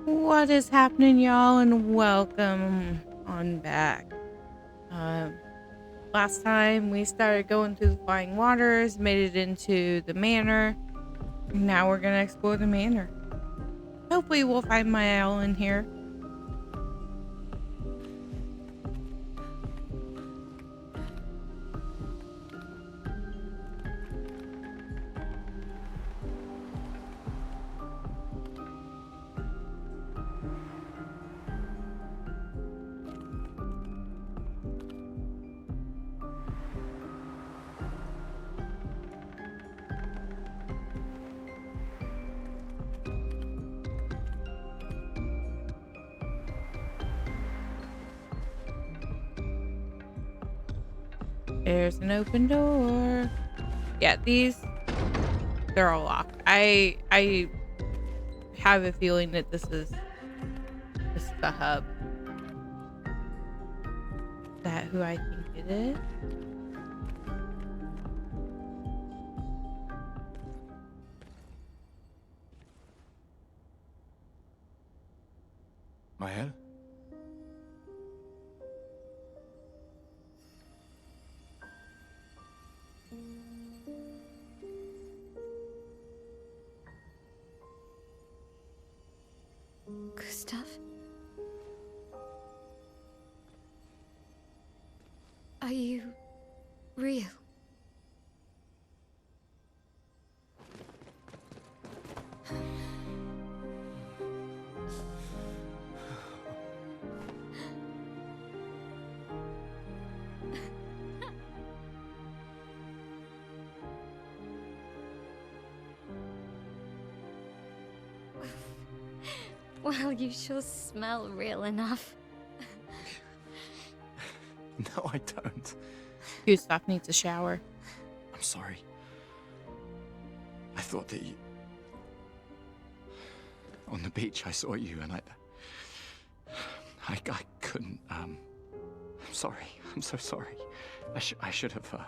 What is happening, y'all, and welcome on back. Last time we started going through the flying waters, made it into the manor. Now we're gonna explore the manor. Hopefully we'll find Maelle in here. There's an open door. Yeah, they're all locked. I have a feeling that this is the hub. Is that who I think it is? Maelle? Gustave? Are you real? Well, you sure smell real enough. No, I don't. Gustave needs a shower. I'm sorry. I thought that you... On the beach, I saw you and I couldn't, I'm sorry. I'm so sorry. I should have,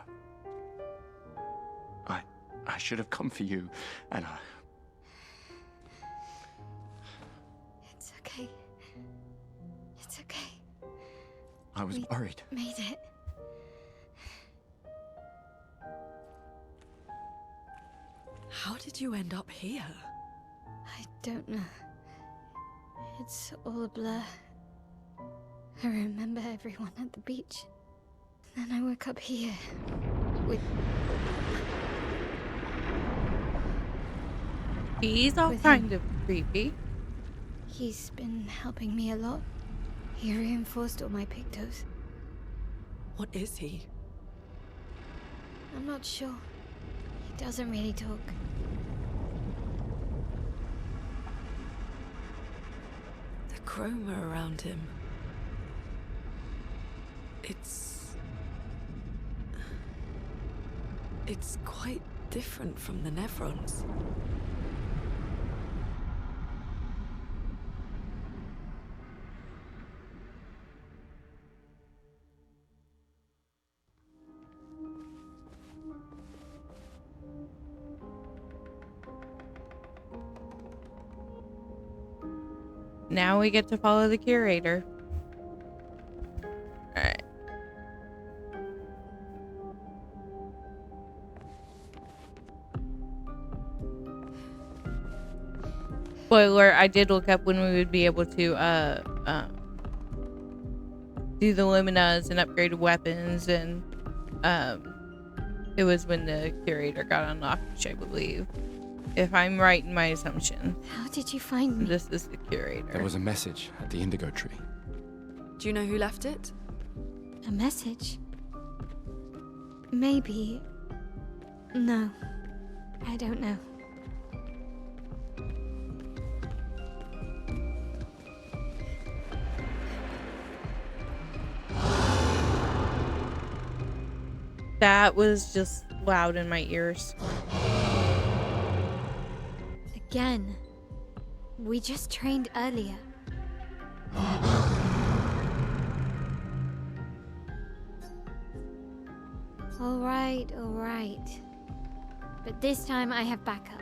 I should have come for you and It's okay. It's okay. I was worried. Made it. How did you end up here? I don't know. It's all a blur. I remember everyone at the beach. Then I woke up here with He's all With kind of creepy. He's been helping me a lot. He reinforced all my pictos. What is he? I'm not sure. He doesn't really talk. The chroma around him. It's quite different from the nephrons. Now we get to follow the curator. Alright. Spoiler, I did look up when we would be able to do the luminas and upgraded weapons, and it was when the curator got unlocked, which I believe. If I'm right in my assumption. How did you find me? This is the curator. There was a message at the indigo tree. Do you know who left it? A message? Maybe. No. I don't know. That was just loud in my ears. Again. We just trained earlier. All right. But this time I have backup.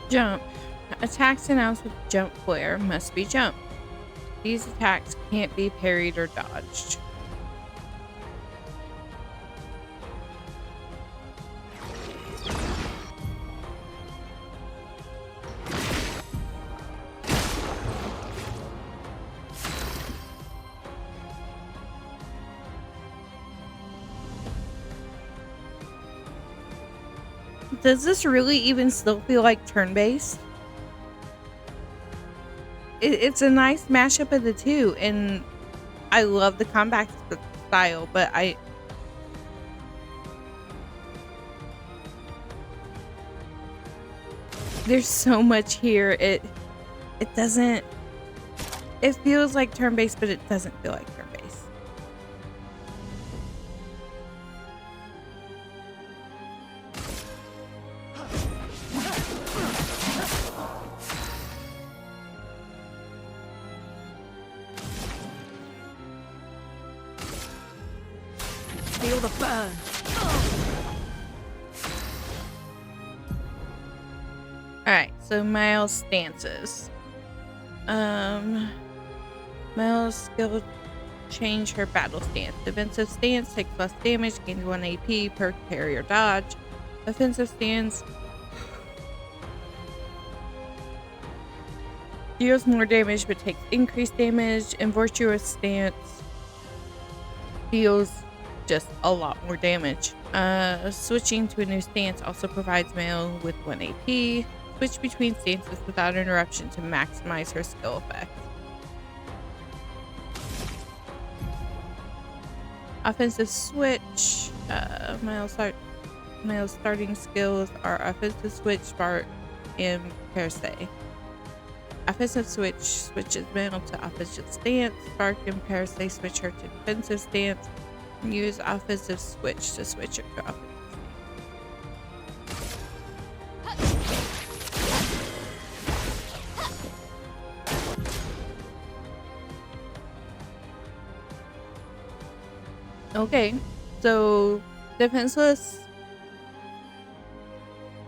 Jump. Attacks announced with jump flare must be jumped. These attacks can't be parried or dodged. Does this really even still feel like turn-based? It's a nice mashup of the two, and I love the combat style, but there's so much here. It doesn't. It feels like turn-based, but it doesn't feel like turn-based. Feel the burn. Alright, so Maelle's stances. Maelle's skill change her battle stance. Defensive stance takes less damage, gains 1 AP per parry or dodge. Offensive stance deals more damage but takes increased damage. And virtuous stance deals just a lot more damage. Switching to a new stance also provides Maelle with 1 AP. Switch between stances without interruption to maximize her skill effect. Offensive switch. Maelle's starting skills are offensive switch, spark, and parasay. Offensive switch switches Maelle to offensive stance. Spark and parasay switch her to defensive stance. And use offensive switch to switch her to offensive. Okay, so defenseless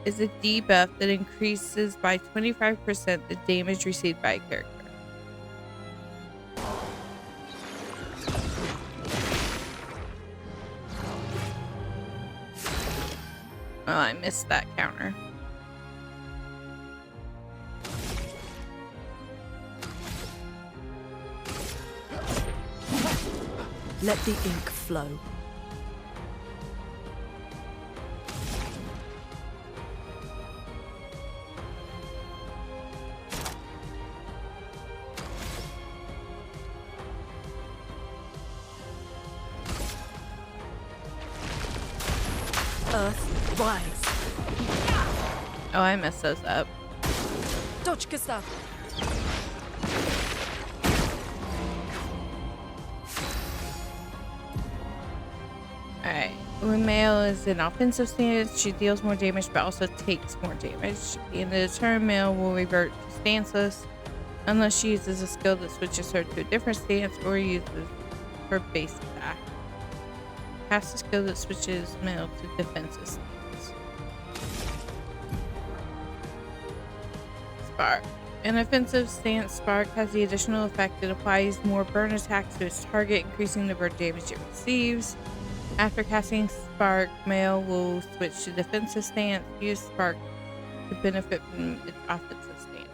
is a debuff that increases by 25% the damage received by a character. Oh, I missed that counter. Let the ink flow. Earth, rise. Oh, I messed those up. Dodge, Gustave. Alright, when Maelle is in offensive stance, she deals more damage but also takes more damage. At the end of the turn, Maelle will revert to stanceless unless she uses a skill that switches her to a different stance or uses her base attack. Cast a skill that switches Maelle to defensive stance. Spark. An offensive stance spark has the additional effect that applies more burn attacks to its target, increasing the burn damage it receives. After casting Spark, Maelle will switch to defensive stance. Use Spark to benefit from its offensive stance.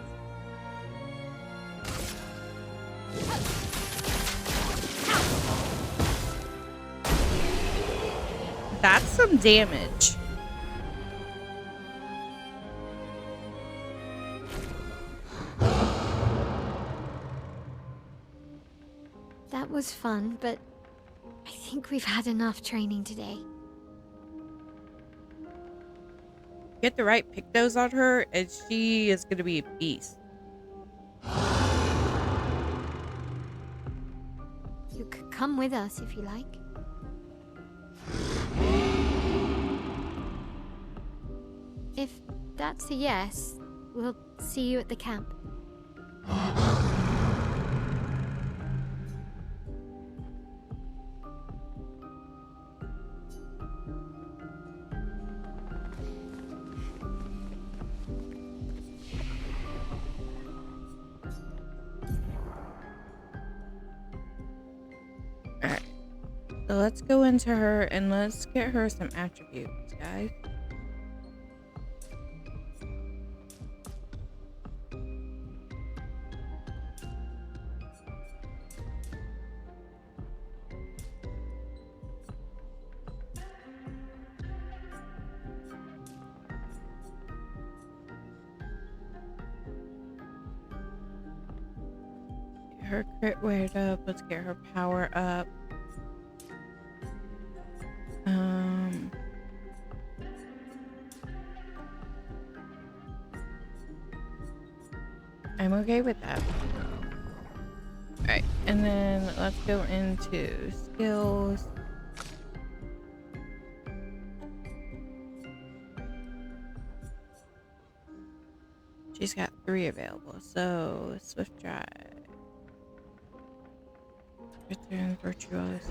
That's some damage. That was fun, but I think we've had enough training today. Get the right pictos on her, and she is going to be a beast. You could come with us if you like. If that's a yes, we'll see you at the camp. So let's go into her and let's get her some attributes, guys. Get her crit rate up. Let's get her power up. I'm okay with that. Alright, and then let's go into skills. She's got 3 available, so Swift Drive. Return Virtuoso.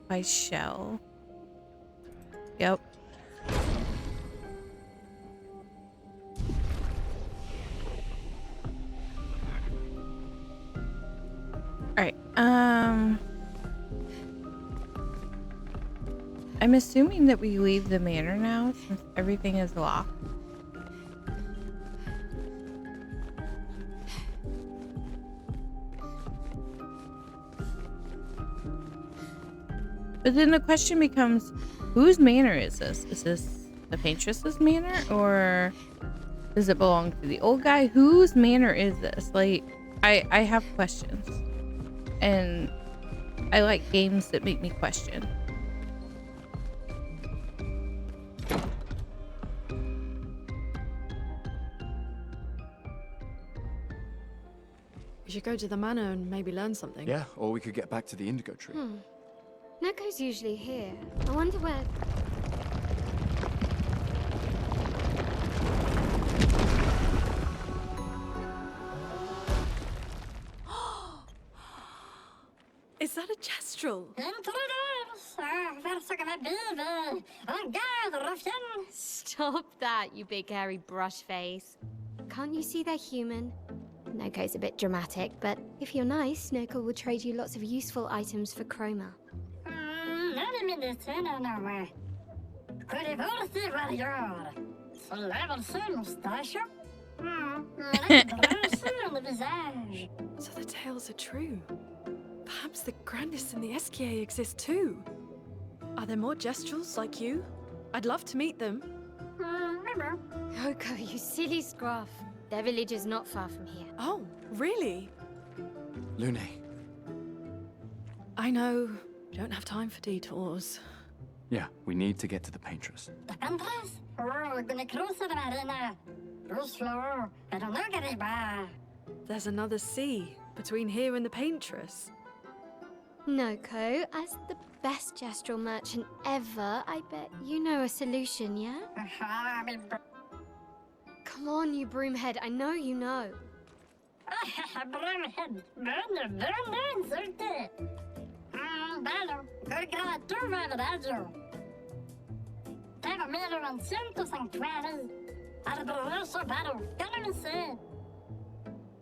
By Shell. Yep. Alright, I'm assuming that we leave the manor now since everything is locked. But then the question becomes, whose manor is this? Is this the Paintress's manor, or does it belong to the old guy? Whose manor is this? Like, I have questions. And I like games that make me question. We should go to the manor and maybe learn something. Yeah, or we could get back to the indigo tree. Neko's usually here. I wonder where... Is that a gestural? Stop that, you big hairy brush face. Can't you see they're human? Neko's a bit dramatic, but if you're nice, Neko will trade you lots of useful items for chroma. So the tales are true. Perhaps the grandest in the Esquier exist too. Are there more gestrals like you? I'd love to meet them. Neko, you silly scruff. Their village is not far from here. Oh, really? Lune. I know. Don't have time for detours. Yeah, we need to get to the Paintress. There's another sea between here and the Paintress. Neko, as the best gestural merchant ever, I bet you know a solution, yeah? Come on, you broomhead, I know you know.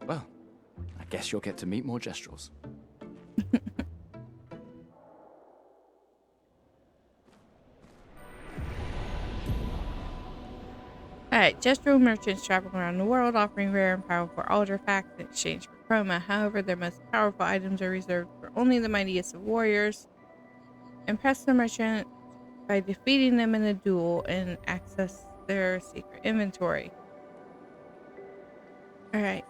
Well, I guess you'll get to meet more gestrals. Alright, gestural merchants travel around the world offering rare and powerful artifacts in exchange for chroma. However, their most powerful items are reserved for only the mightiest of warriors. Impress the merchant by defeating them in a duel and access their secret inventory. Alright,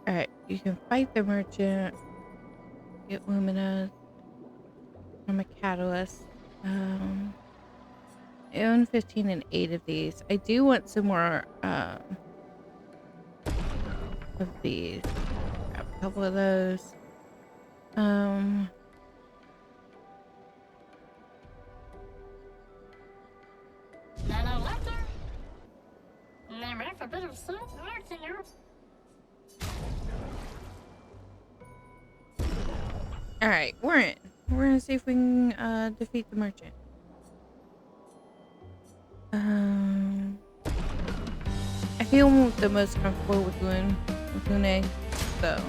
Alright, you can fight the merchant, get Lumina from a catalyst. I own 15 and 8 of these. I do want some more of these. Grab a couple of those. Alright, we're in. We're gonna see if we can defeat the merchant. I feel the most comfortable with Lune, so.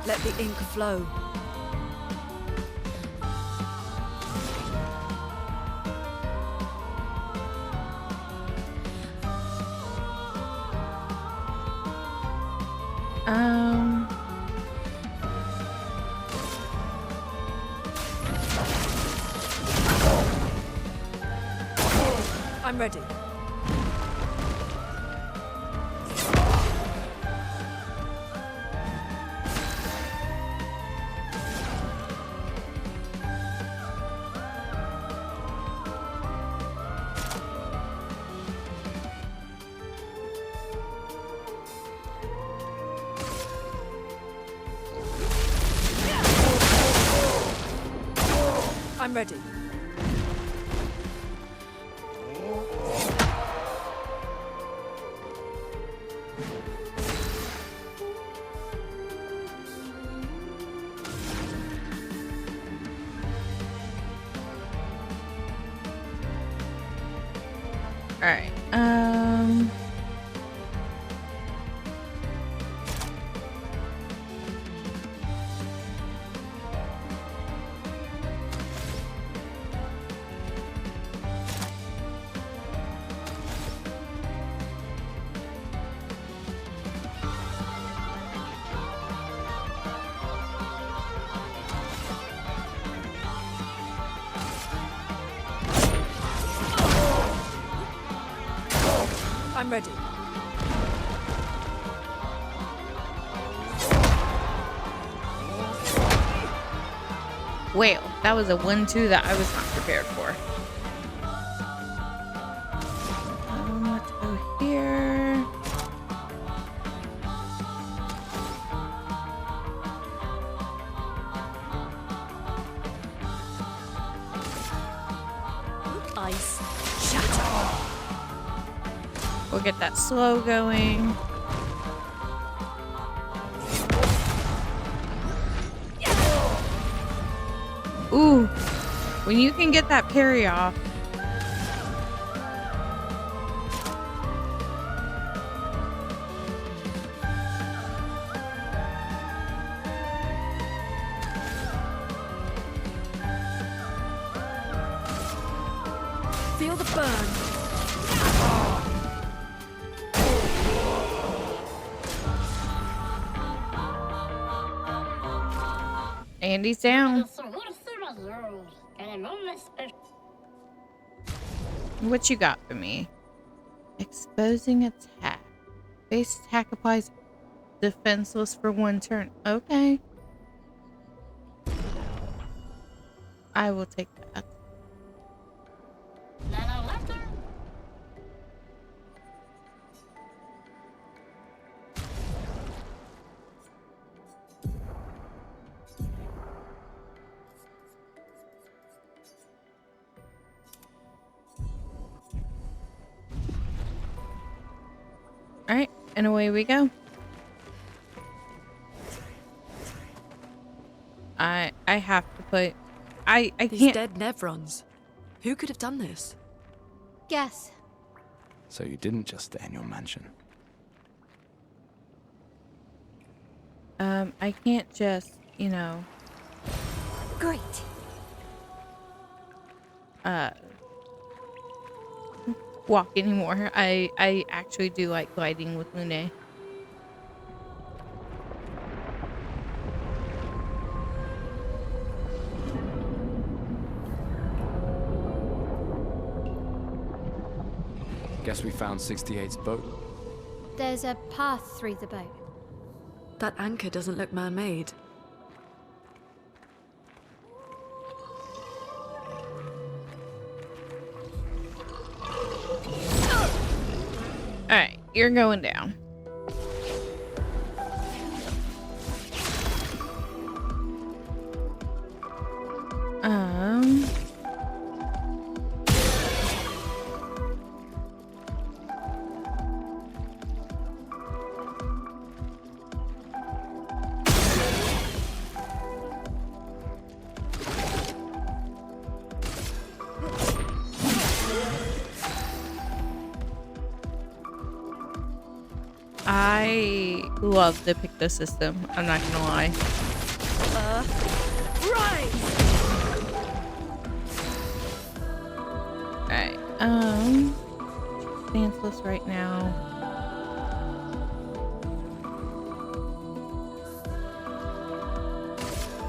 Let the ink flow. I'm ready. I'm ready. Alright, I'm ready. well, that was a 1-2 that I was not prepared for. Let's go here. Ice. Shatter. We'll get that slow going. Ooh, when you can get that parry off. Feel the burn. And he's down. What you got for me? Exposing attack. Base attack applies defenseless for 1 turn. Okay. I will take that. Alright, and away we go. I have to put... I These can't... dead Nevrons. Who could have done this? Guess. So you didn't just stay in your mansion. I can't just, you know... Great. walk anymore. I actually do like gliding with Lune. Guess we found 68's boat. There's a path through the boat. That anchor doesn't look man-made. Alright, you're going down. I love the Picto system. I'm not gonna lie. Right! Alright, stanceless right now.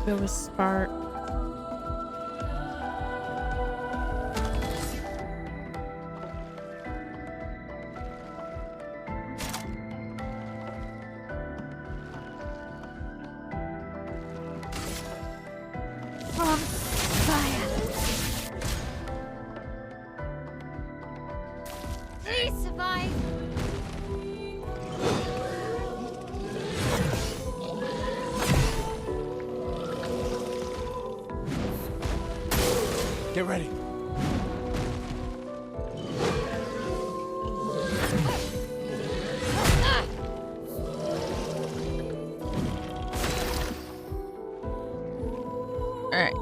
Go with Spark. Survive. Get ready. Alright,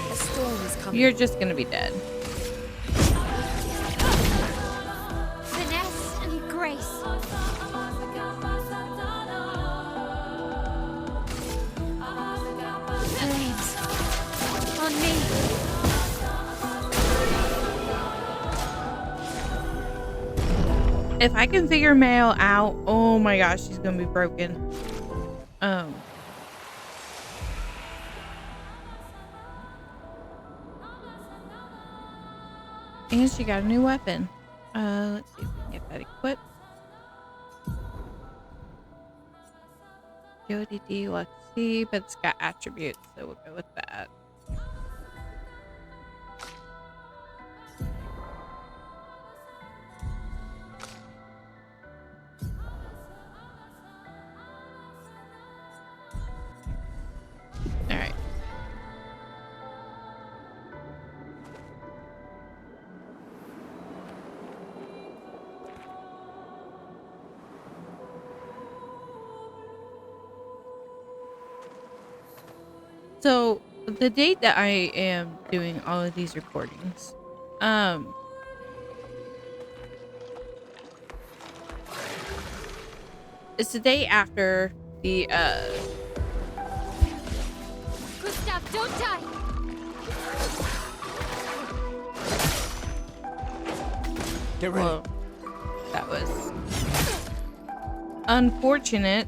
A storm is coming. you're just gonna be dead. Finesse and grace. Flames. On me. If I can figure Maelle out, oh my gosh, she's gonna be broken. And she got a new weapon. Let's see if we can get that equipped. Jody D, let's see, but it's got attributes, so we'll go with that. Alright. So the date that I am doing all of these recordings, it's the day after the Gustave, don't die. Get ready. well, that was unfortunate.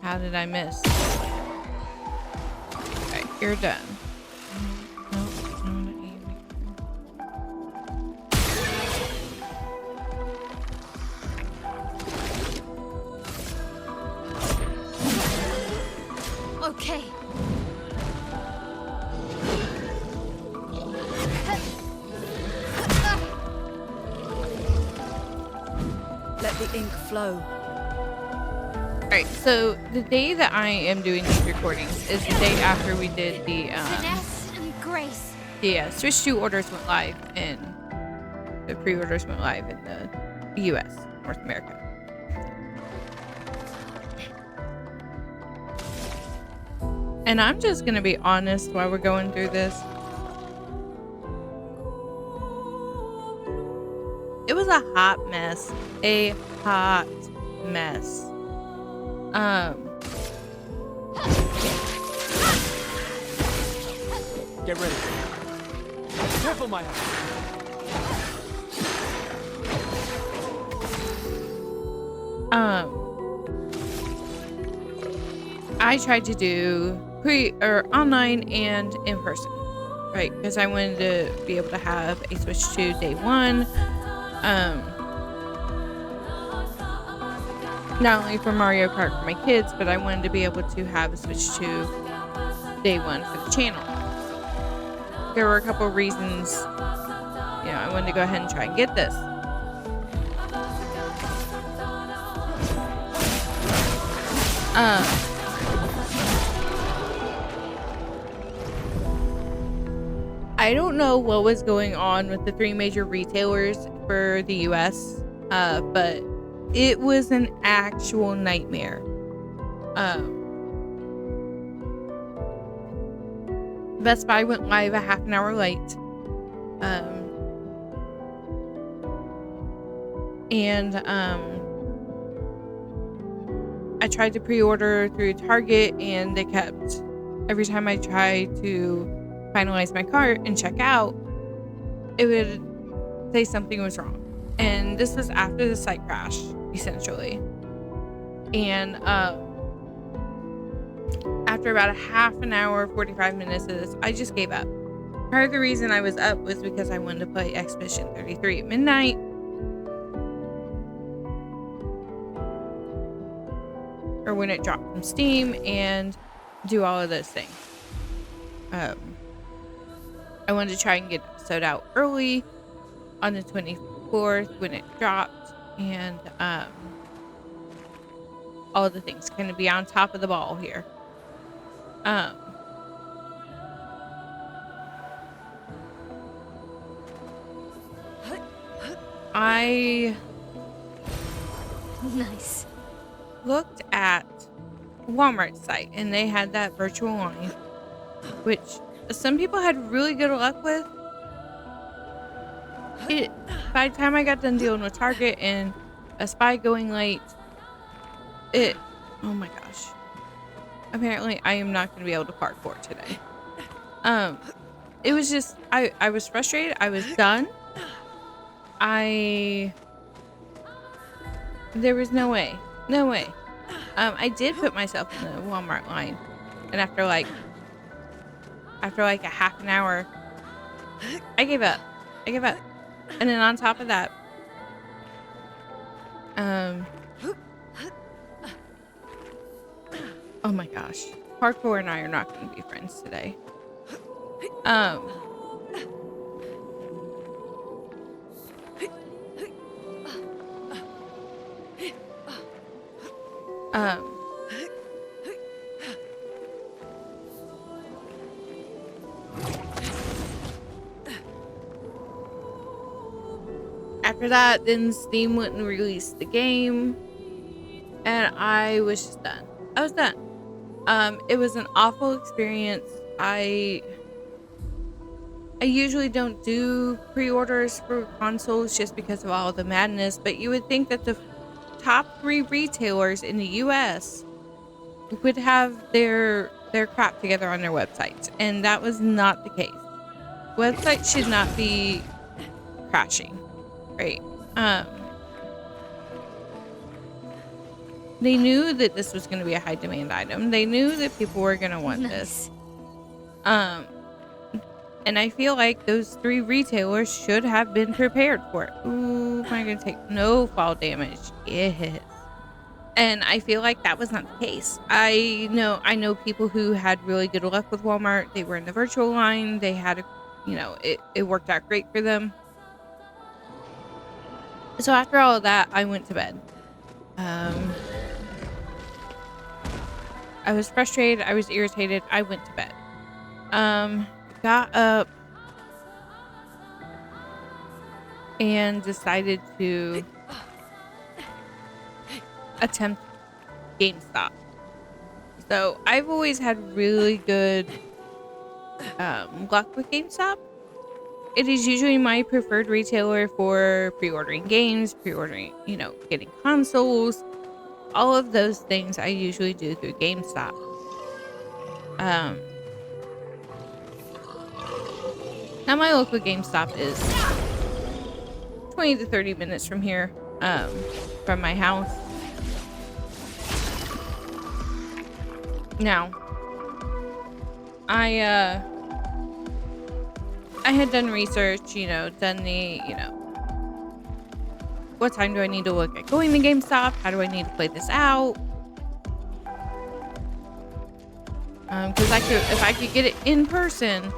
How did I miss? Alright, you're done. Nope, no, not you. Okay. Let the ink flow. Alright, so the day that I am doing these recordings is the day after we did the Finesse and grace. Switch 2 orders went live in the pre-orders went live in the US, North America. And I'm just gonna be honest while we're going through this. It was a hot mess. A hot mess. Get ready. Careful, Maelle. I tried to do online and in person, right? Because I wanted to be able to have a Switch 2 day one. Not only for Mario Kart for my kids, but I wanted to be able to have a Switch 2 day one for the channel. There were a couple of reasons, I wanted to go ahead and try and get this. I don't know what was going on with the 3 major retailers for the US, but it was an actual nightmare. Best Buy went live a half an hour late. I tried to pre-order through Target, and they kept, every time I tried to finalize my cart and check out, it would say something was wrong. And this was after the site crash, essentially. And after about a half an hour, 45 minutes of this, I just gave up. Part of the reason I was up was because I wanted to play Expedition 33 at midnight. Or when it dropped from Steam, and do all of those things. I wanted to try and get an episode out early on the 24th when it dropped, and all of the things, kind of be on top of the ball here. I Nice. looked at Walmart's site, and they had that virtual line, which some people had really good luck with. By the time I got done dealing with Target and Best Buy going late, oh my gosh. Apparently I am not going to be able to parkour today. It was just, I was frustrated. I was done. There was no way. I did put myself in the Walmart line, and after like a half an hour, I gave up. And then on top of that, oh my gosh, parkour and I are not going to be friends today. After that, then Steam wouldn't release the game, and I was just done. I was done. It was an awful experience. I usually don't do pre-orders for consoles just because of all the madness, but you would think that the top 3 retailers in the US would have their crap together on their websites, and that was not the case. Websites should not be crashing, right? They knew that this was going to be a high demand item. They knew that people were going to want this. And I feel like those 3 retailers should have been prepared for it. Ooh, am I going to take no fall damage? Yes. And I feel like that was not the case. I know people who had really good luck with Walmart. They were in the virtual line. They had it worked out great for them. So after all of that, I went to bed. I was frustrated. I was irritated. I went to bed. Got up and decided to attempt GameStop. So I've always had really good luck with GameStop. It is usually my preferred retailer for pre-ordering games, getting consoles. All of those things I usually do through GameStop. Now my local GameStop is 20 to 30 minutes from here, from my house. Now, I had done research, done the, what time do I need to look at going to GameStop? How do I need to play this out? Because if I could get it in person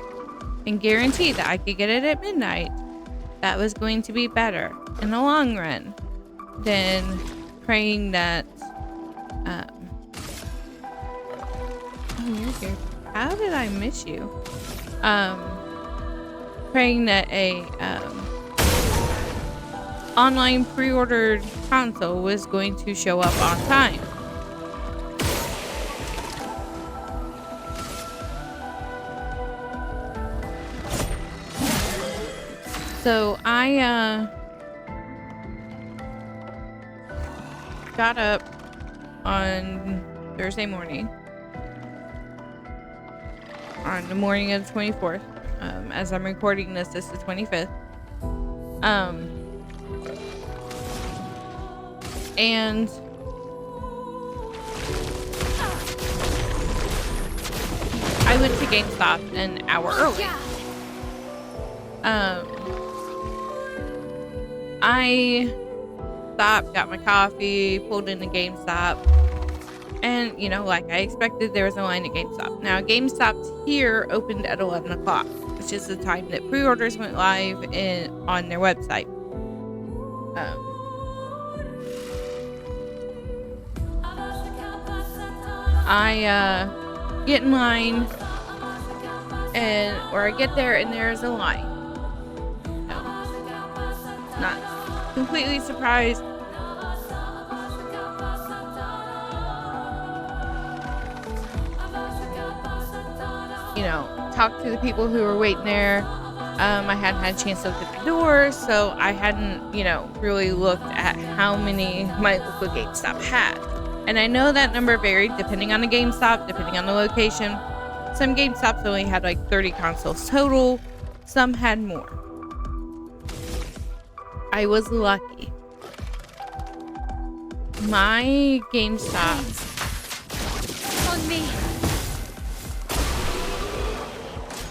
and guarantee that I could get it at midnight, that was going to be better in the long run than praying that. Oh, you're here. How did I miss you? praying that a online pre-ordered console was going to show up on time. So I got up on Thursday morning, on the morning of the 24th. As I'm recording this, it's the 25th. And I went to GameStop an hour early. I stopped, got my coffee, pulled into GameStop, and you know, like I expected, there was a line at GameStop. Now, GameStop here opened at 11 o'clock, which is the time that pre-orders went live on their website. I get in line, or I get there and there's a line. No, not completely surprised. You know, talk to the people who were waiting there. I hadn't had a chance to look at the doors, so I hadn't, you know, really looked at how many my local GameStop had. And I know that number varied depending on the GameStop, depending on the location. Some GameStops only had like 30 consoles total. Some had more. I was lucky. My GameStop. On me.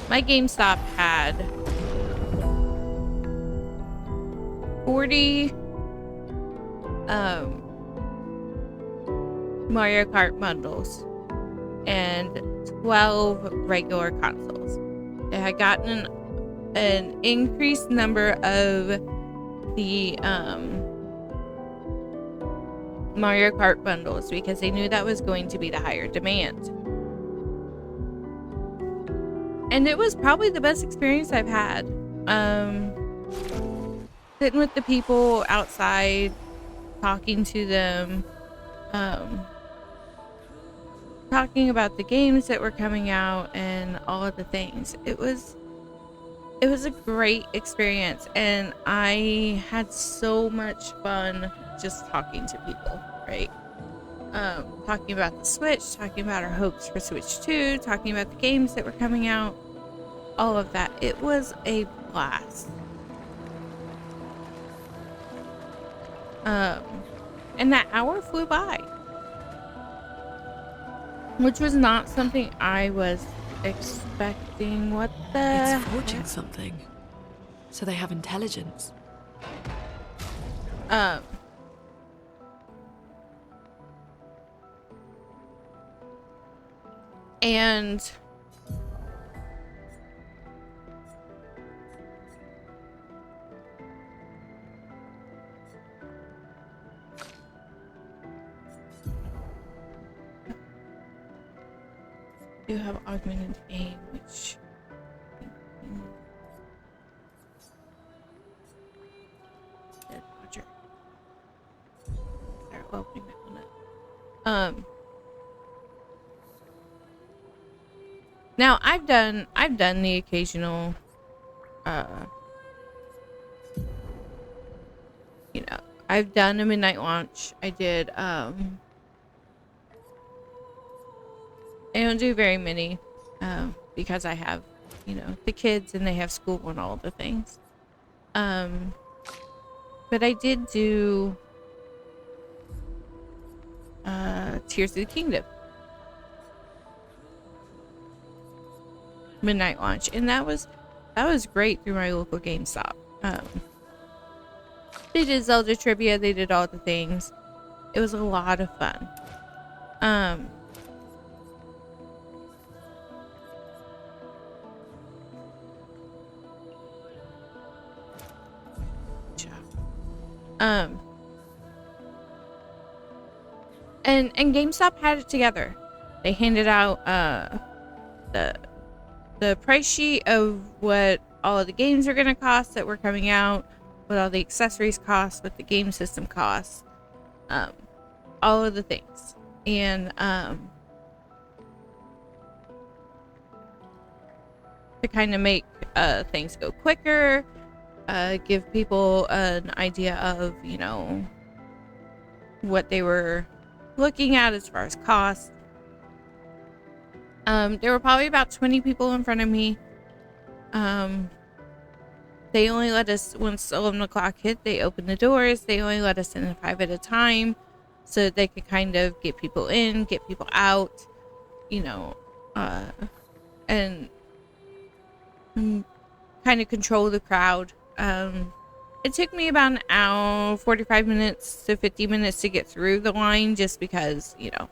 My GameStop had 40 Mario Kart bundles and 12 regular consoles. It had gotten an increased number of the Mario Kart bundles because they knew that was going to be the higher demand. And it was probably the best experience I've had. Sitting with the people outside, talking to them, talking about the games that were coming out and all of the things. It was a great experience, and I had so much fun just talking to people, right? Talking about the Switch, talking about our hopes for Switch 2, talking about the games that were coming out, all of that. It was a blast. And that hour flew by, which was not something I was expecting. What the It's forging something. So they have intelligence. And do have augmented aim, which Roger. Start opening that one up. Now I've done the occasional you know, I've done a midnight launch. I did I don't do very many because I have, you know, the kids and they have school and all the things. But I did do Tears of the Kingdom midnight launch, and that was great through my local GameStop. They did Zelda trivia, they did all the things. It was a lot of fun. And GameStop had it together. They handed out the price sheet of what all of the games are going to cost that were coming out, what all the accessories cost, what the game system costs, all of the things. And to kind of make things go quicker, give people an idea of, you know, what they were looking at as far as cost. There were probably about 20 people in front of me. They only let us, once 11 o'clock hit, they opened the doors. They only let us in 5 at a time so that they could kind of get people in, get people out, you know, and kind of control the crowd. It took me about an hour, 45 minutes to 50 minutes to get through the line, just because, you know,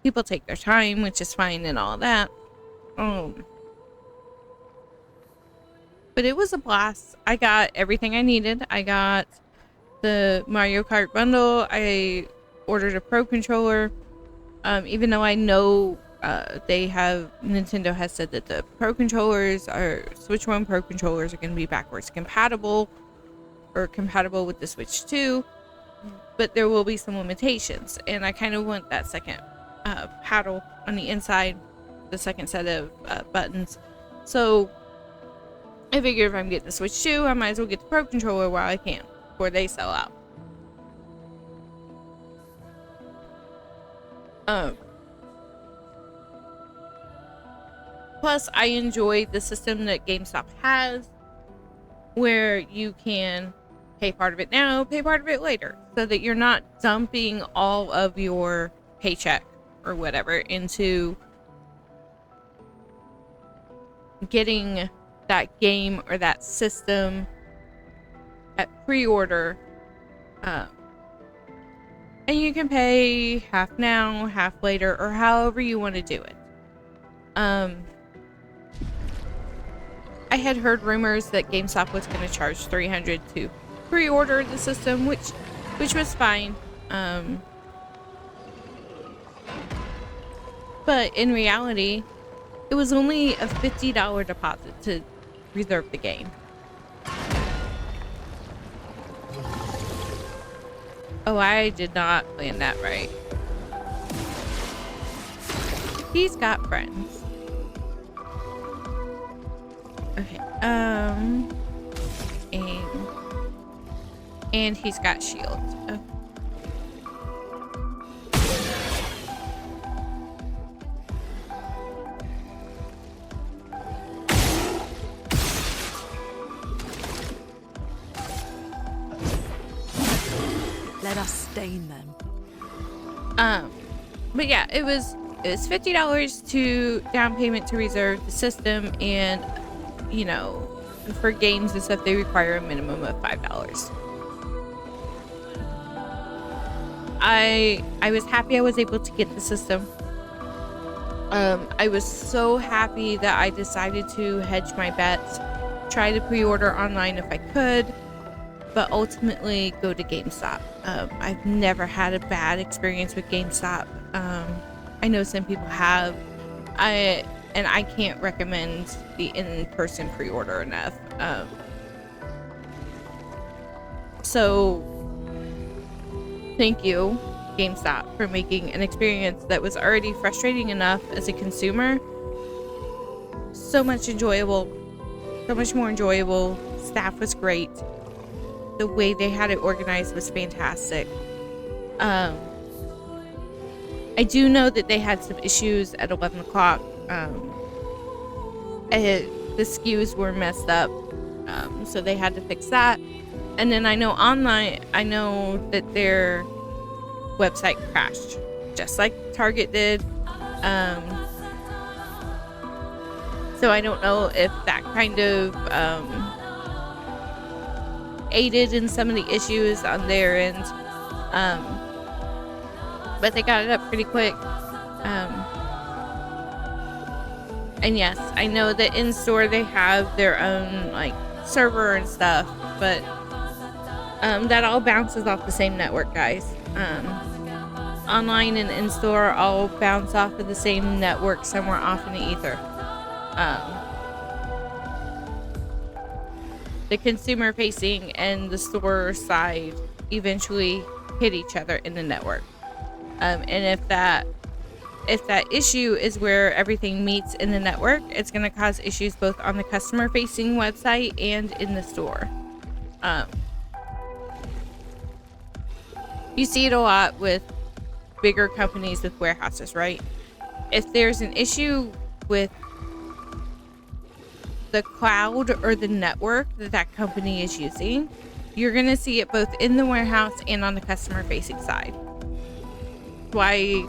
people take their time, which is fine and all that. But it was a blast. I got everything I needed. I got the Mario Kart bundle. I ordered a Pro controller. Even though I know Nintendo has said that the Pro controllers Switch 1 Pro controllers are going to be backwards compatible, or compatible with the Switch 2. But there will be some limitations. And I kind of want that second paddle on the inside, the second set of buttons. So I figure if I'm getting the Switch 2, I might as well get the Pro controller while I can, before they sell out. Plus, I enjoy the system that GameStop has, where you can pay part of it now, pay part of it later, so that you're not dumping all of your paycheck or whatever into getting that game or that system at pre-order. And you can pay half now, half later, or however you want to do it. I had heard rumors that GameStop was going to charge $300 to pre-order the system, which was fine. But in reality, it was only a $50 deposit to reserve the game. Oh, I did not plan that right. He's got friends. Okay, and he's got shields. Okay. Let us stain them. But yeah, it was $50 to down payment to reserve the system, and you know, for games and stuff they require a minimum of $5. I was happy I was able to get the system. I was so happy that I decided to hedge my bets, try to pre-order online if I could, but ultimately go to GameStop. I've never had a bad experience with GameStop. I know some people have. I can't recommend the in-person pre-order enough. So thank you, GameStop, for making an experience that was already frustrating enough as a consumer so much more enjoyable. Staff was great. The way they had it organized was fantastic. I do know that they had some issues at 11 o'clock. The SKUs were messed up, so they had to fix that. And then I know that their website crashed, just like Target did. So I don't know if that kind of aided in some of the issues on their end, but they got it up pretty quick. And yes, I know that in store they have their own like server and stuff, but that all bounces off the same network, guys. Online and in store all bounce off of the same network somewhere off in the ether. the consumer facing and the store side eventually hit each other in the network. And if that issue is where everything meets in the network, it's going to cause issues both on the customer facing website and in the store. You see it a lot with bigger companies with warehouses, right? If there's an issue with the cloud or the network that company is using, you're going to see it both in the warehouse and on the customer facing side. Why,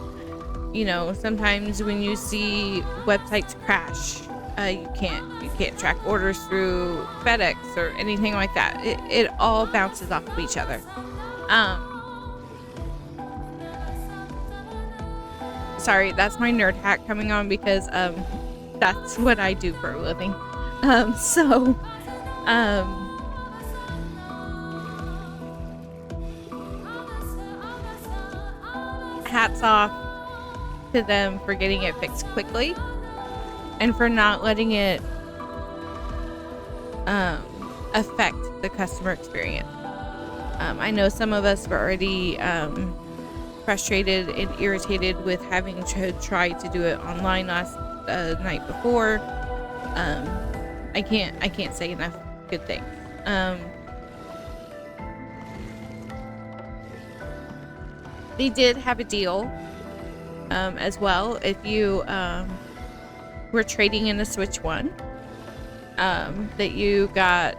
sometimes when you see websites crash, you can't track orders through FedEx or anything like that. It all bounces off of each other. Sorry, that's my nerd hat coming on because that's what I do for a living. Hats off to them for getting it fixed quickly and for not letting it affect the customer experience. I know some of us were already frustrated and irritated with having to try to do it online last night before. I can't say enough good things. They did have a deal as well. If you were trading in a Switch 1, that you got,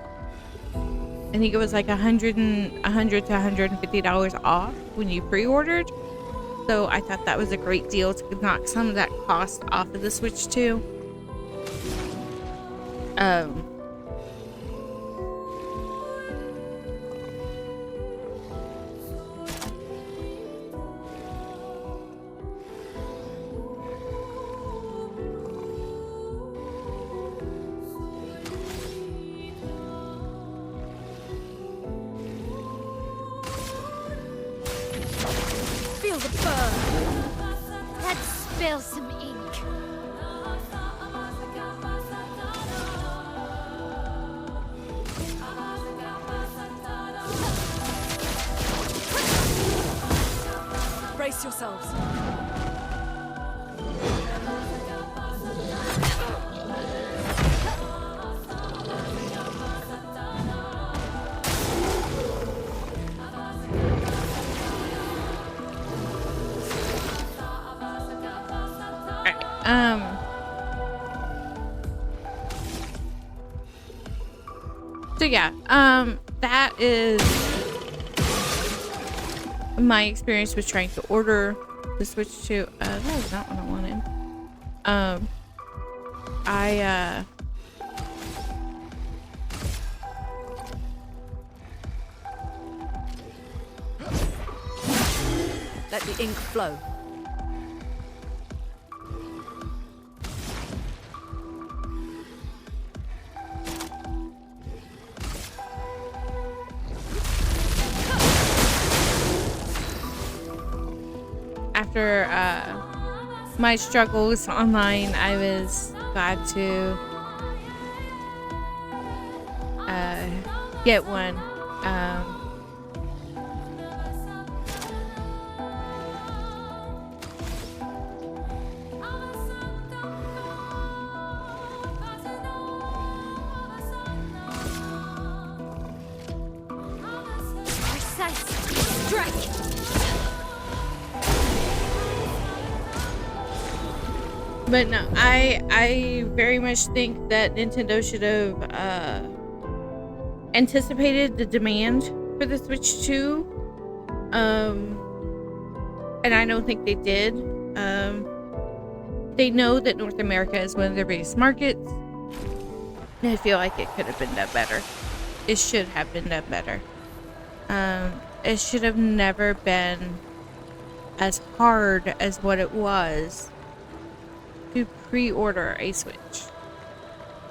I think it was like $100 to $150 off when you pre-ordered. So I thought that was a great deal to knock some of that cost off of the Switch 2. Feel the burn. Let's spill some ink. Brace yourselves. So yeah, that is my experience with trying to order the Switch 2. That was not what I wanted. Let the ink flow. After my struggles online, I was glad to get one. Precise strike. But no, I very much think that Nintendo should have anticipated the demand for the Switch 2. And I don't think they did. They know that North America is one of their biggest markets. And I feel like it could have been done better. It should have been done better. It should have never been as hard as what it was to pre-order a Switch.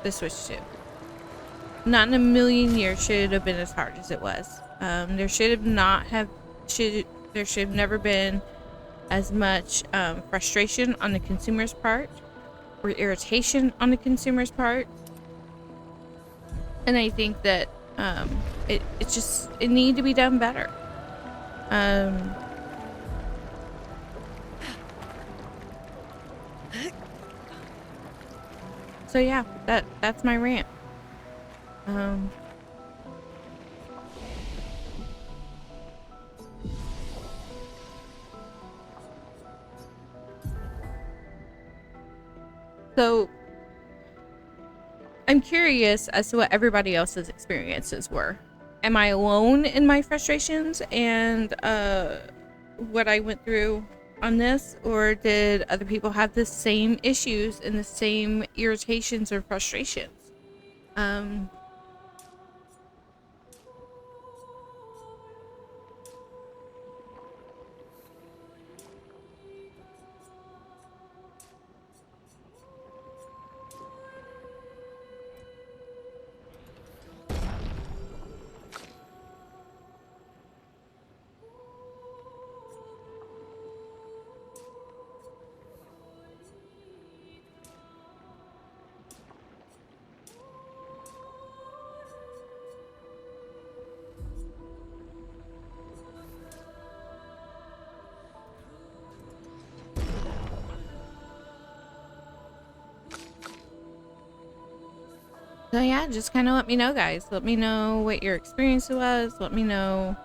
The Switch 2. Not in a million years should it have been as hard as it was. There should have never been as much frustration on the consumer's part or irritation on the consumer's part. And I think that It need to be done better. So yeah, that's my rant. So I'm curious as to what everybody else's experiences were. Am I alone in my frustrations and what I went through on this, or did other people have the same issues and the same irritations or frustrations? So yeah, just kind of let me know, guys. Let me know what your experience was. Let me know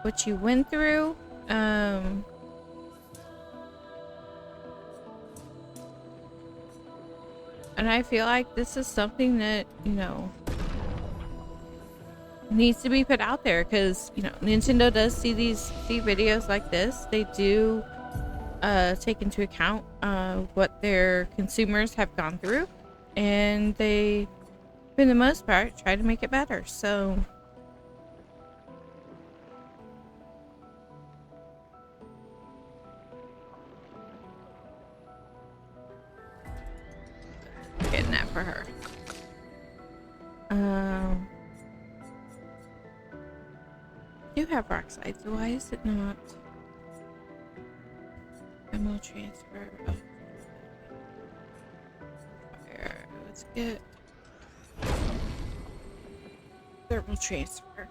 what you went through. And I feel like this is something that, you know, needs to be put out there, because, you know, Nintendo does see videos like this. They do take into account what their consumers have gone through, and they, for the most part, try to make it better. So getting that for her. Do have rock slides, so why is it not? Ammo transfer. Oh. Fire. Let's get thermal transfer.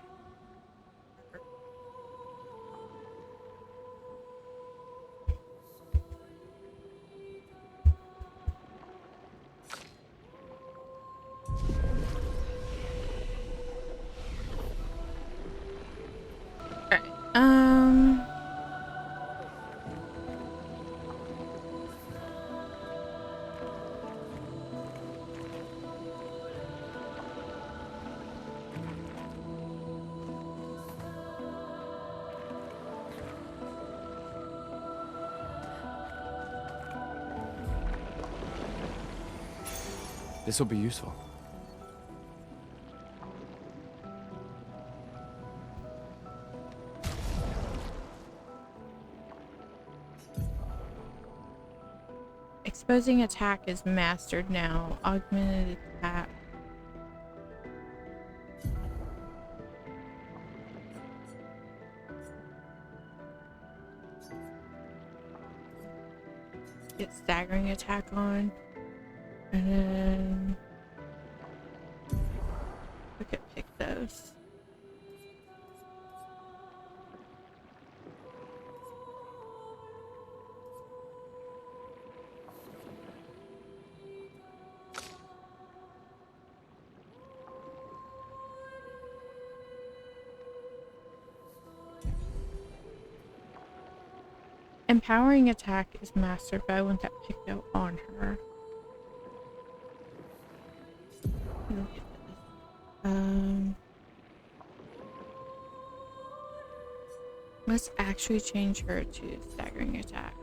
This will be useful. Exposing attack is mastered now. Augmented attack. Get staggering attack on. And then we could pick those. Empowering attack is mastered, but I want that picked out on her. Let's actually change her to staggering attack.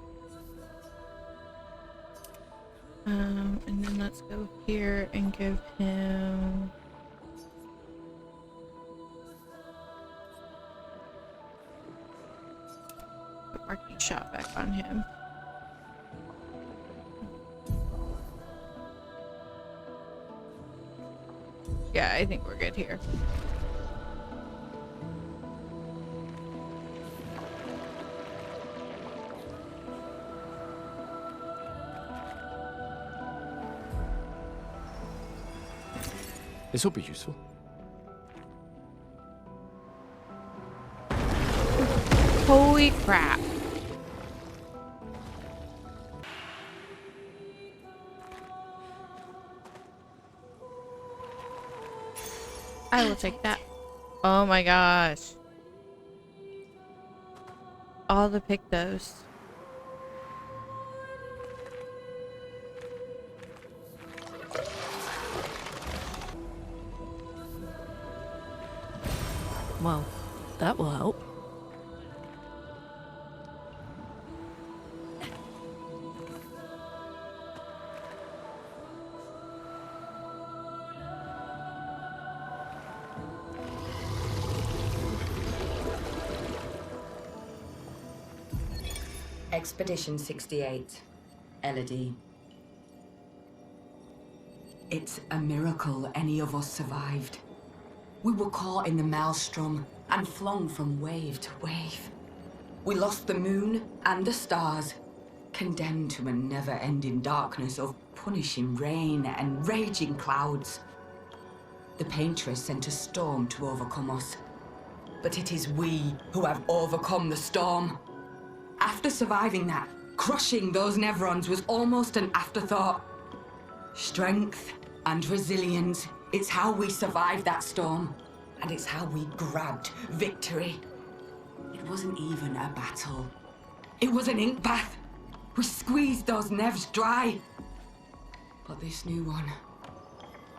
And then let's go here and give him put marking shot back on him. Yeah, I think we're good here. This will be useful. Holy crap. I will take that. Oh my gosh. All the pictos. Well, that will help. Expedition 68, Elodie. It's a miracle any of us survived. We were caught in the maelstrom and flung from wave to wave. We lost the moon and the stars, condemned to a never-ending darkness of punishing rain and raging clouds. The Paintress sent a storm to overcome us, but it is we who have overcome the storm. After surviving that, crushing those Nevrons was almost an afterthought. Strength and resilience, it's how we survived that storm. And it's how we grabbed victory. It wasn't even a battle. It was an ink bath. We squeezed those Nevs dry. But this new one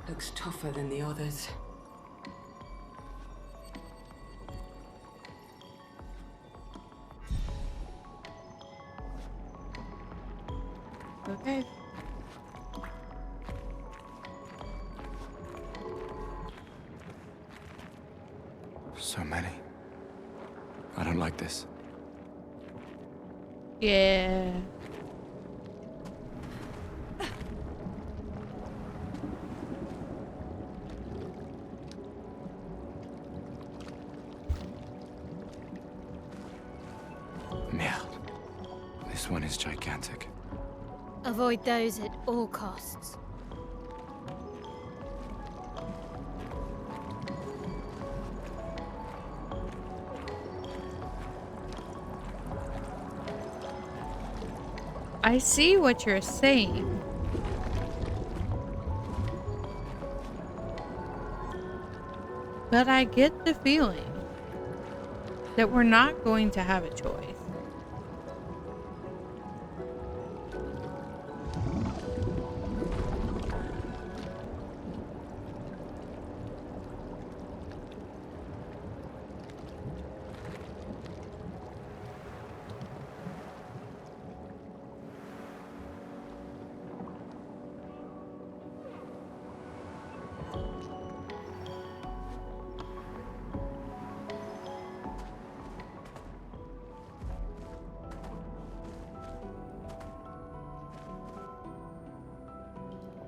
looks tougher than the others. Okay. So many. I don't like this. Yeah. Maelle. This one is gigantic. Avoid those at all costs. I see what you're saying. But I get the feeling that we're not going to have a choice.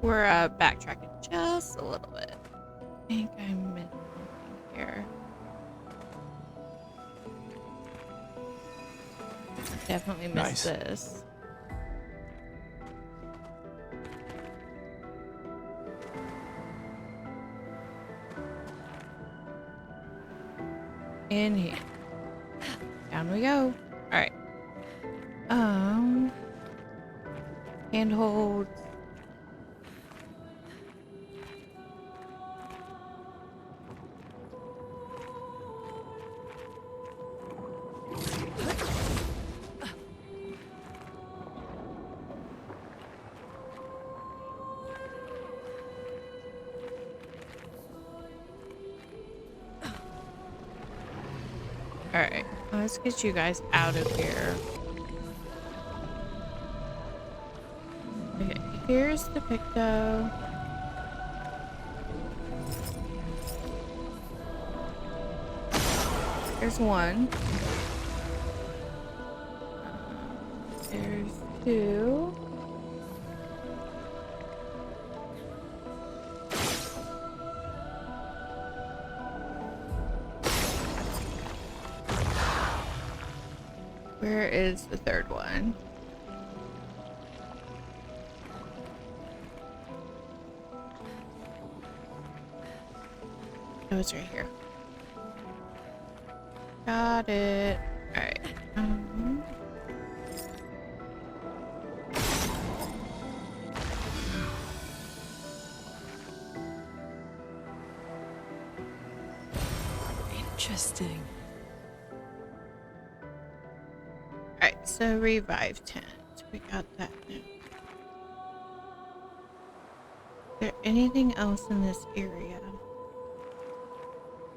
We're backtracking just a little bit. I think I missed something here. Definitely missed Nice. this. In here. Down we go. Alright. Handhold. Alright, let's get you guys out of here. Okay, here's the picto. There's one. There's two. Where is the third one? Oh, it's right here. Got it. Alright. Interesting. Alright, so revive tent. We got that now. Is there anything else in this area?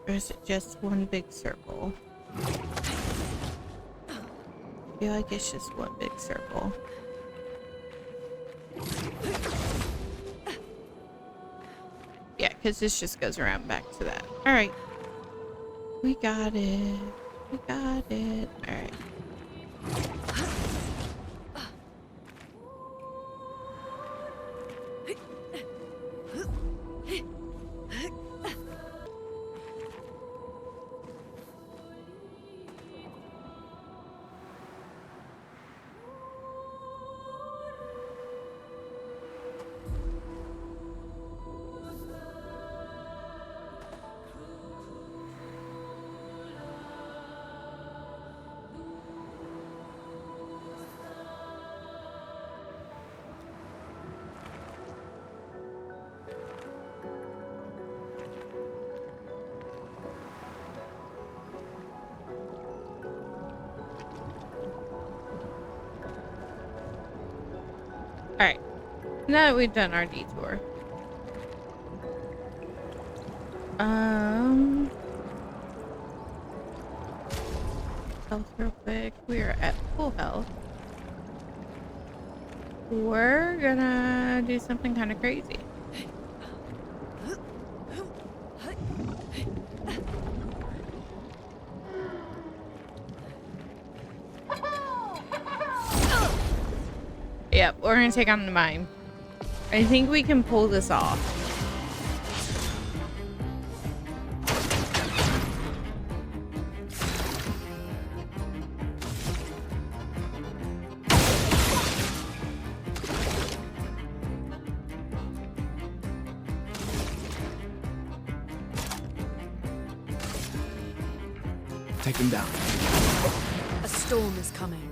Or is it just one big circle? I feel like it's just one big circle. Yeah, because this just goes around back to that. Alright. We got it. We got it. Alright. Alright. Now that we've done our detour. Health real quick. We are at full health. We're gonna do something kind of crazy. Yep, we're gonna take on the mine. I think we can pull this off. Take them down. A storm is coming.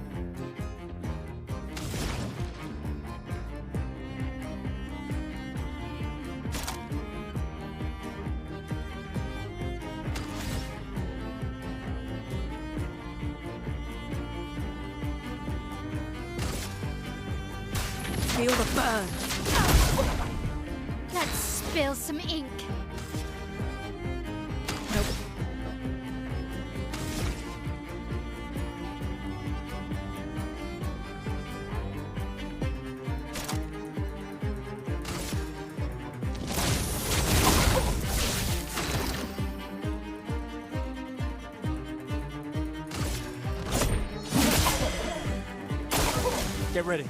Feel the burn. Let's spill some ink. Nope. Get ready.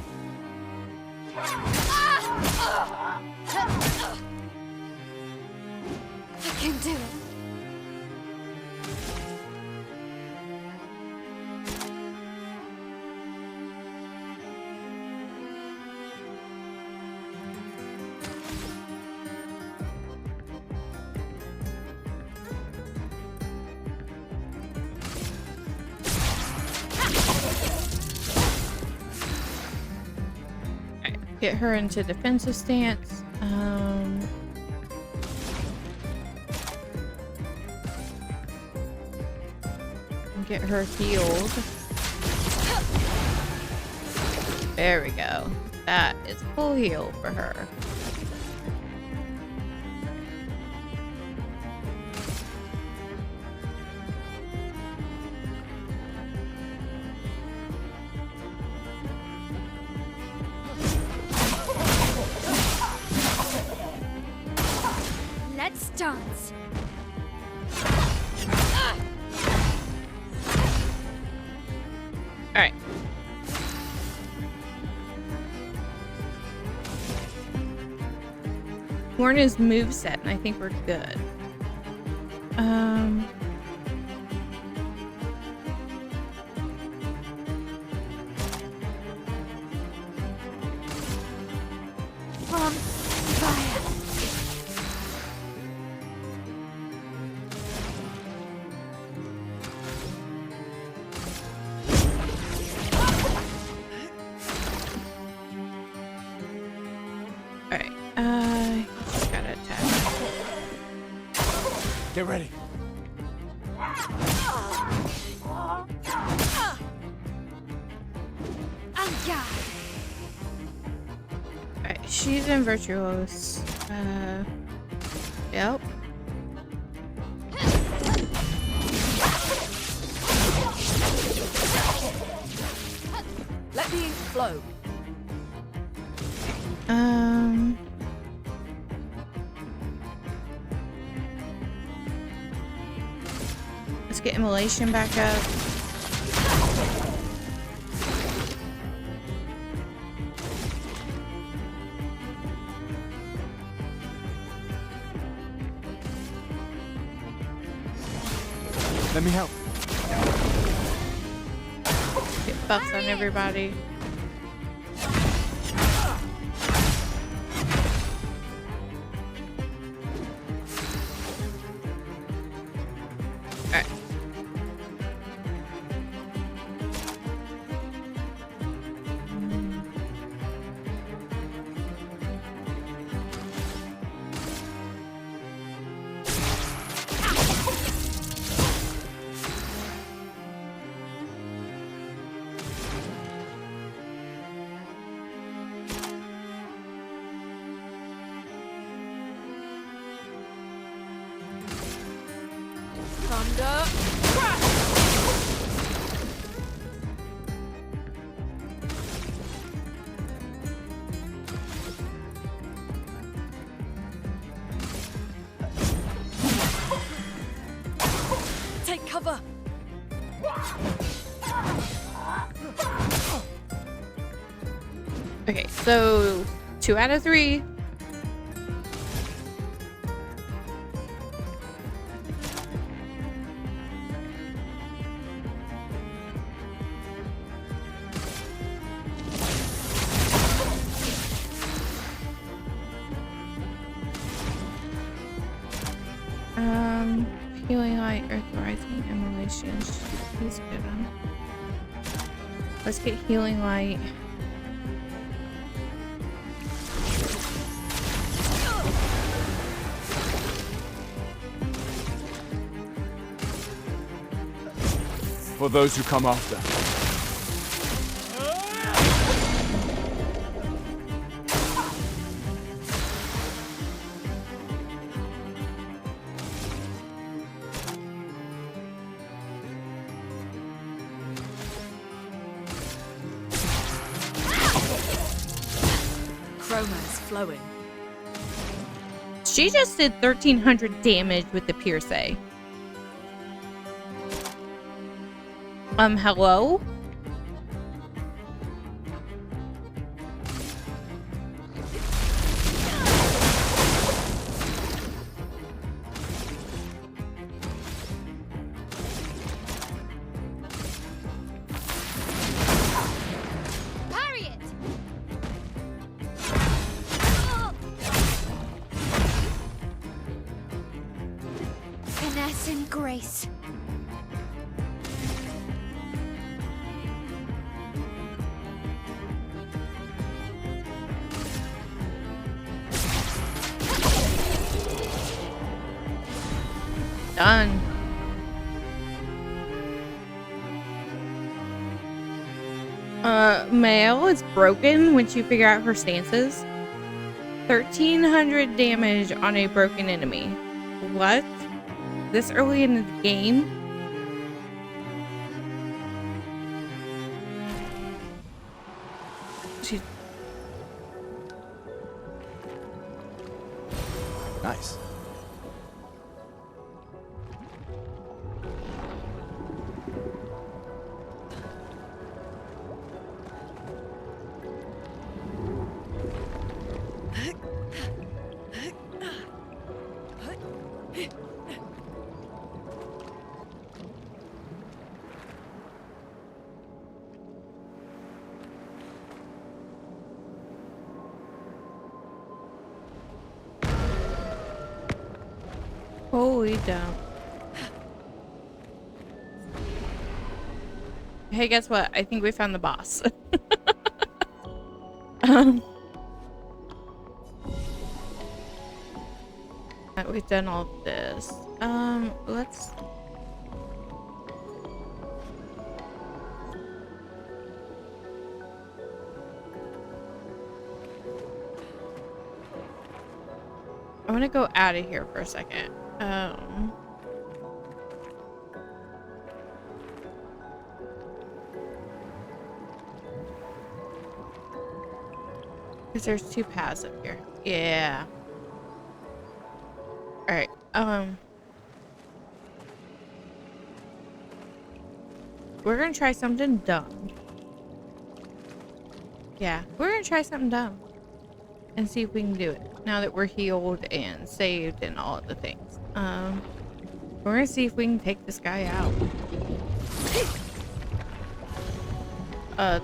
I can do it. Get her into defensive stance. And get her healed. There we go. That is full heal for her. Let's dance. Alright. Horn is moveset, and I think we're good. From fire. Get ready. Alright, she's in Virtuose. Yep. Let the ink flow. Let's get immolation back up. Let me help. Get buffs on everybody. Alright. Thunder. Crash! Take cover. Okay, so 2 out of 3. Healing light, earth rising, immolation. He's good on. Let's get healing light. For those who come after. Chroma is flowing. She just did 1,300 damage with the Pierce. Hello? Parry it! Finesse and grace. Done. Maelle is broken when you figure out her stances. 1,300 damage on a broken enemy. What? This early in the game? She's Nice. holy dump. Hey, guess what? I think we found the boss. we've done all of this. Let's. I want to go out of here for a second. Because there's two paths up here. Yeah. Alright, we're gonna try something dumb. Yeah, we're gonna try something dumb. And see if we can do it. Now that we're healed and saved and all of the things. We're gonna see if we can take this guy out.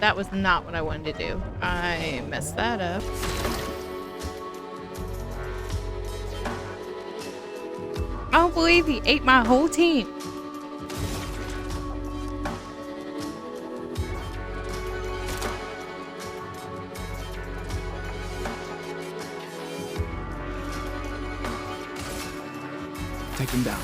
That was not what I wanted to do. I messed that up. I don't believe he ate my whole team. Take him down.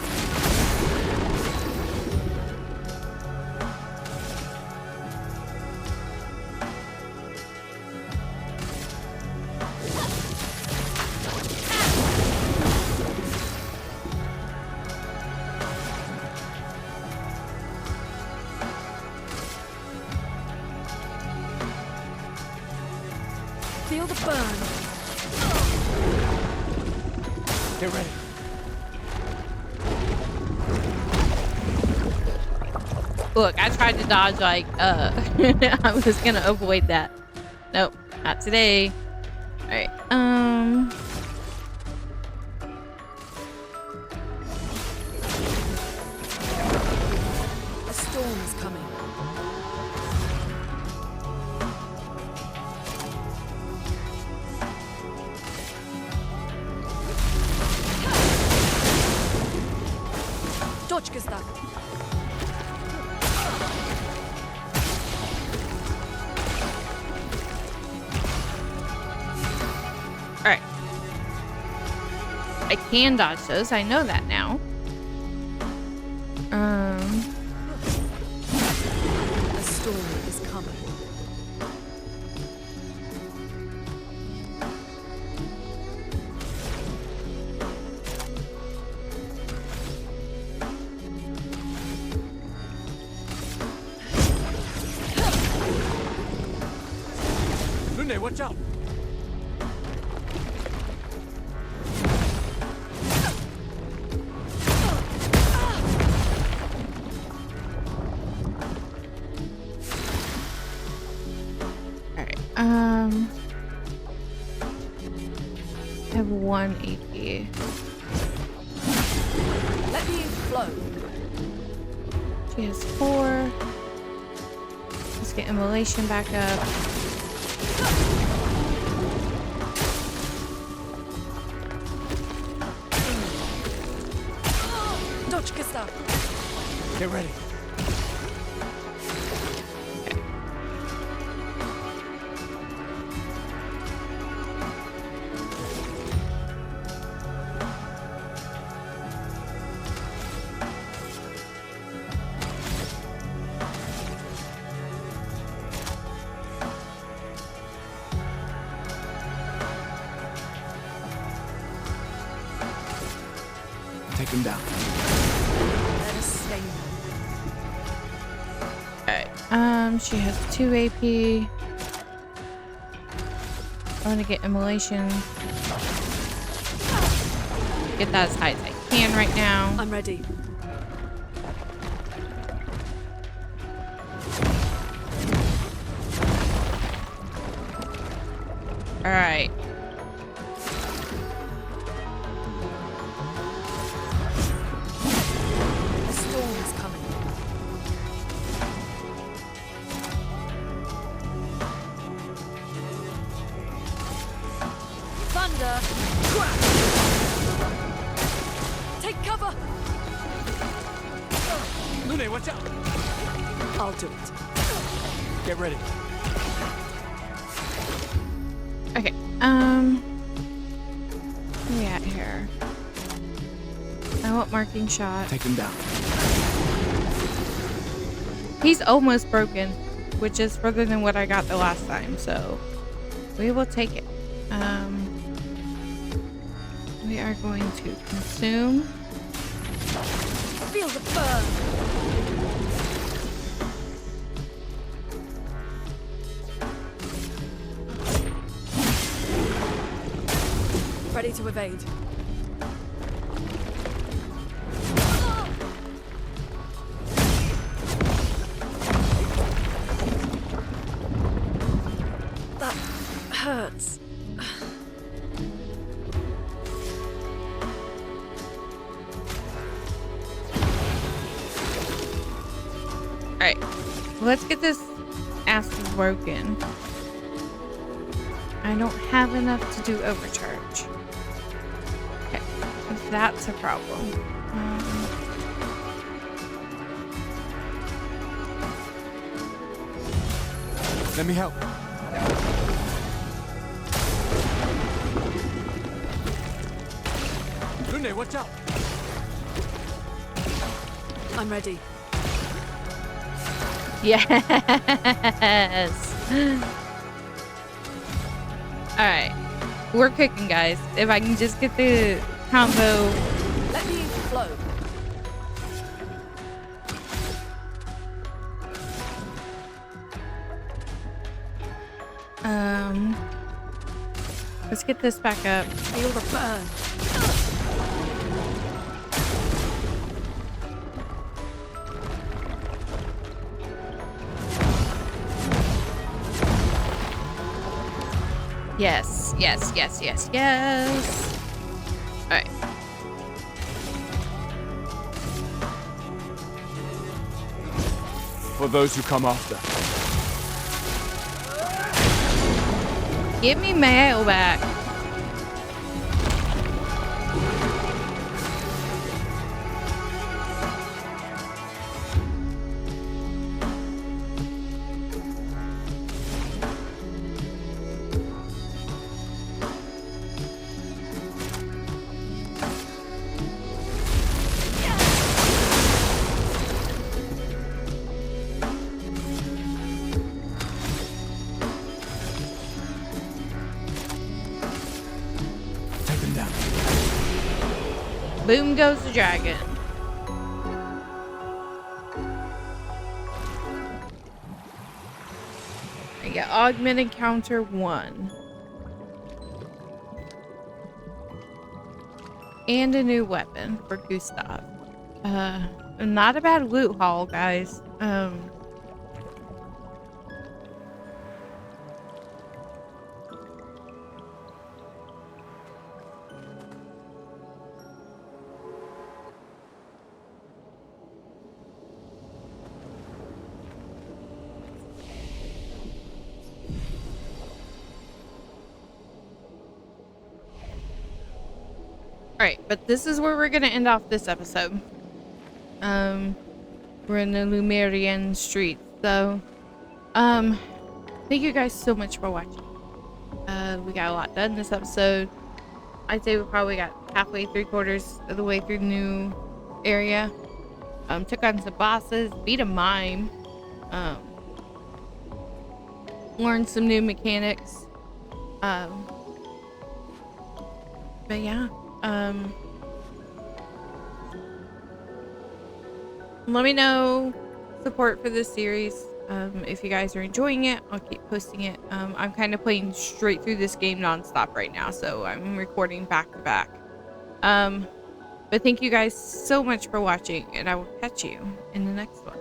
Feel the burn. Get ready. Look, I tried to dodge like, I was gonna avoid that. Nope, not today. Alright, A storm is coming. Dodge, Gustave. alright. I can dodge those, I know that now. A storm is coming. Lune, watch out! I have 1 AP. Let me flow. She has 4. Let's get immolation back up. Dodge, Gustave. Get ready. Take him down. Let us stay now. Alright, she has 2 AP. I want to get immolation. Get that as high as I can right now. I'm ready. Alright. A storm is coming. Thunder! Crack! Take cover! Lune, watch out! I'll do it. Get ready. Okay, where we at here? I want marking shot. Take him down. He's almost broken, which is further than what I got the last time, so we will take it. We are going to consume. Feel the burn. Ready to evade. That hurts. Alright, let's get this ass broken. I don't have enough to do overcharge. Okay, that's a problem. Let me help. Lune, watch out! I'm ready. Yes! Alright, we're cooking, guys. If I can just get the combo. Let me flow. Let's get this back up. Feel the burn. Yes, yes, yes, yes, yes. Alright. For those who come after. Give me Maelle back. Boom goes the dragon. I get augmented counter 1. And a new weapon for Gustave. Not a bad loot haul, guys. Alright, but this is where we're gonna end off this episode. We're in the Lumerian street, so thank you guys so much for watching. We got a lot done this episode. I'd say we probably got halfway, 3/4 of the way through the new area. Took on some bosses, beat a mime, learned some new mechanics. But yeah. Let me know support for this series. If you guys are enjoying it, I'll keep posting it. I'm kind of playing straight through this game nonstop right now, so I'm recording back to back. But thank you guys so much for watching, and I will catch you in the next one.